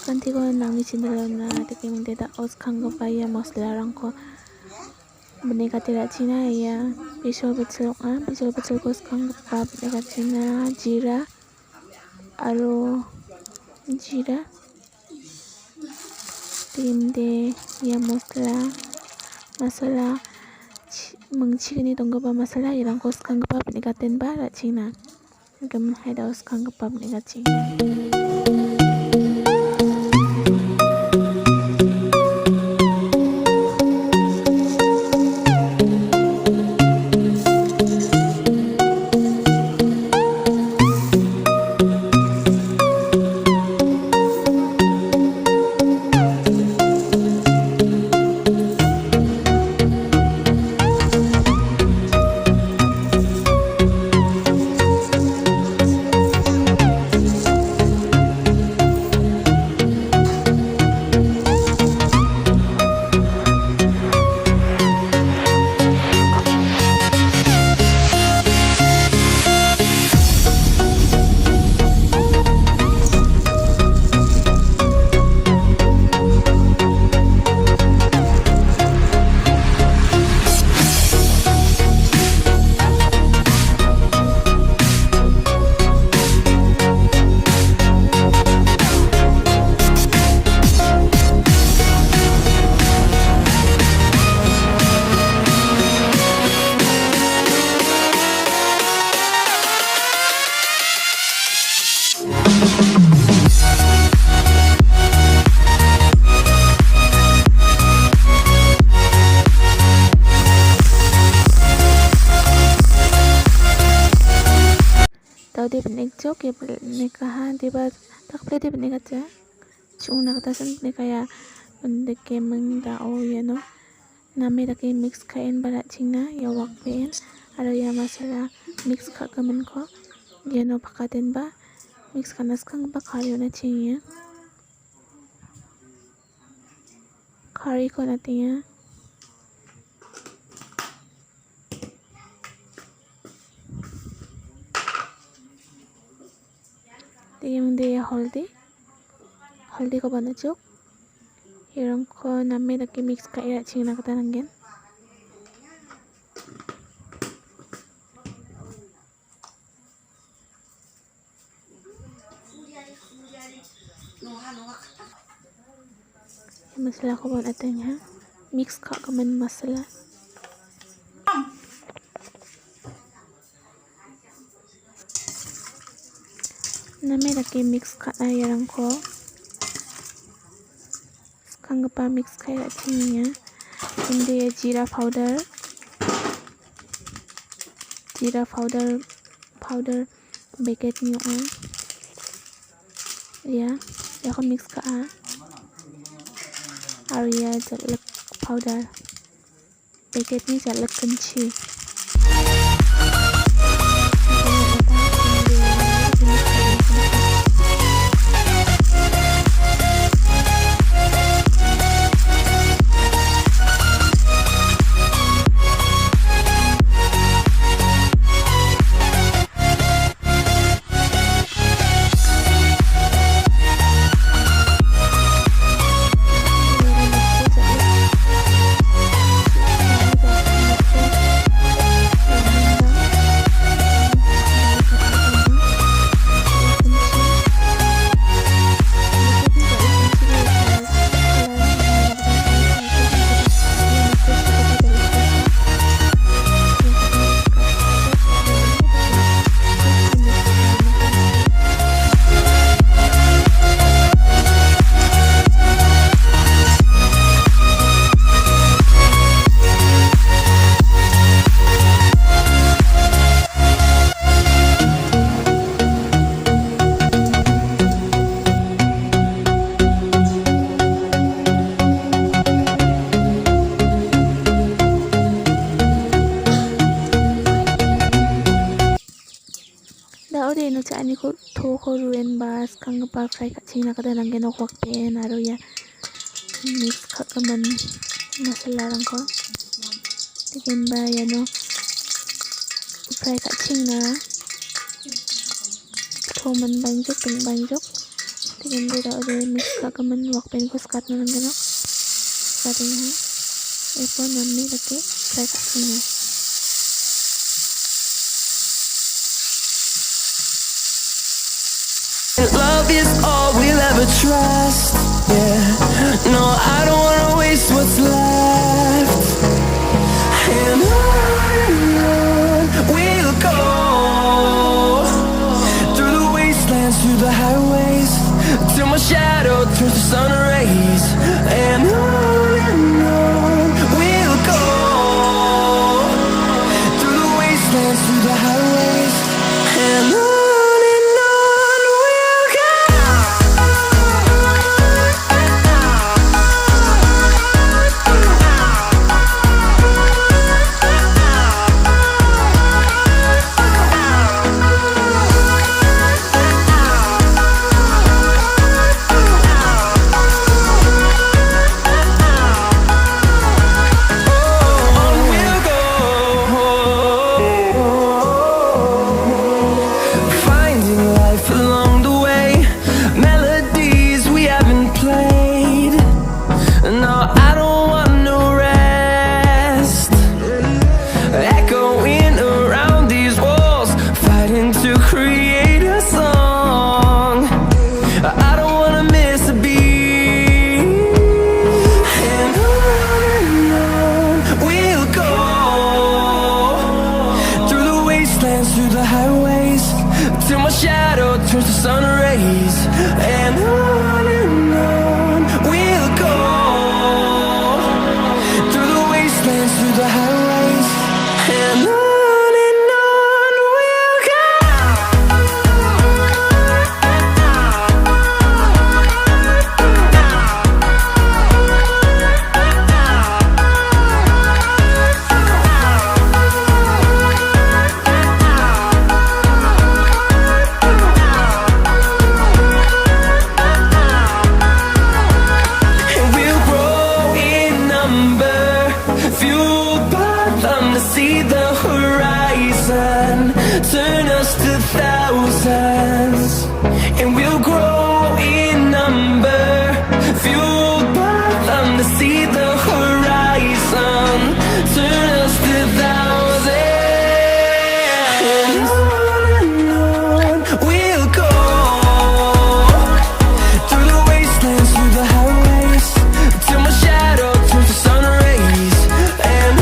Ganti ko nang isinalaw na tikim deda os kanggo paya maslarang ko bene katira china ya bisol betul ko kanggo pap deka china jira aro jira tikim de ya masala mengchigni donggo ba masala irang ko kanggo pap deka ten ba ra china gam haida os kanggo pap deka china. Tau dia benek jok ya benek kahan tiba tak boleh dia benek aja chung nak tasan benek kaya benek kemeng tau ya no name tak mix kain barat cina ya wak pen ada ya masalah mix kak kemen ko ya no pakaten ba mix kanas kang ba kari na cing ya kari ko natinya tikim de haldi ko bana jok irang ko name tak mix kai ra cing na kata nanggen masalah ko bon atenya mix kak kemen masalah name tak mix kak na irang ko kanggo pa mix kai ra cing ya inde jira powder packet nyo ya ko mix ka aria jalak powder packet ni jalak Grimchi Ode no cha ani ko tho ko ruen bas kang pa fry ka china ka dan gen ok pen aro ya mix ka kaman masala rangko dikin ba yano fry ka chingna thoman banjuk ping banjuk dikin beda ode mix ka kaman wak pen ko skat na nangano skating ha epo namni laki fry ka chingna. Love is all we'll ever trust. Yeah, no, I don't wanna waste what's left. And on we'll go through the wastelands, through the highways, till my shadow turns to sun rays. And on we'll go through the wastelands, through the highways, and on. Till my shadow turns to sun rays. And on we'll go through the wastelands, through the highways, and on we'll go. See the horizon, turn us to thousands, and we'll grow in number, fueled by them to see the horizon, turn us to thousands, and on we'll go through the wastelands, through the highways, till my shadow turns to sun rays. And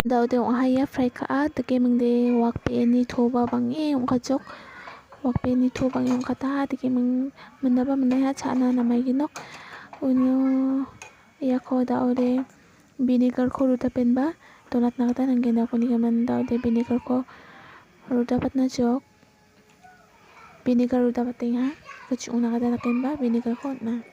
Daude haya fry ka teke mengde wak pe ni thoba bangi ong kajok wak pe ni thoba bangi ong kata teke meng menaba menaya chana namai ginok unyo ya ko daude vinegar ko ruta pen ba donat na kata nang gina ko ni kaman daw de vinegar ko ro dapat na jok vinegar ro dapat ting ha kuch una kata nakin ba vinegar ko na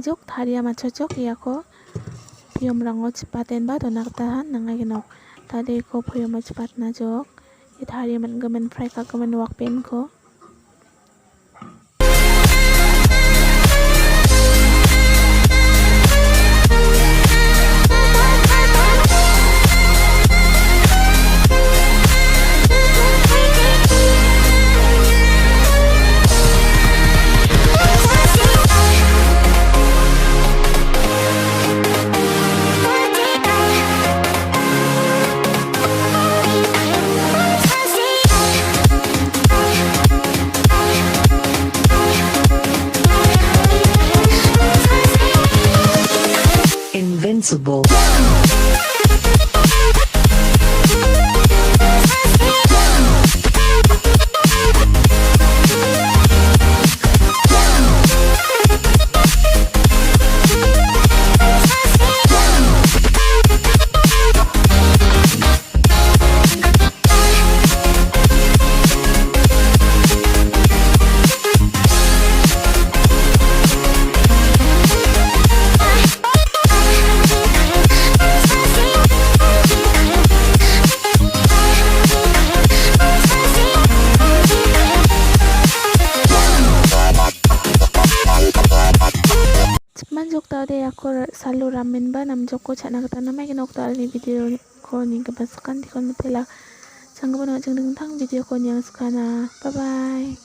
jok taria macocok ya ko piyom rango cepaten ba donak tahan nangai genok tadi ko piyom cepat na jok ya taria man gamen fry ka gamen wak pen ko Invincible. manjok tau de aku selalu ramen ba nam joko chana kata namai genok tau ni video ko ni kebasakan di kon metela sanggup nak jeng tang video ko yang sekana bye bye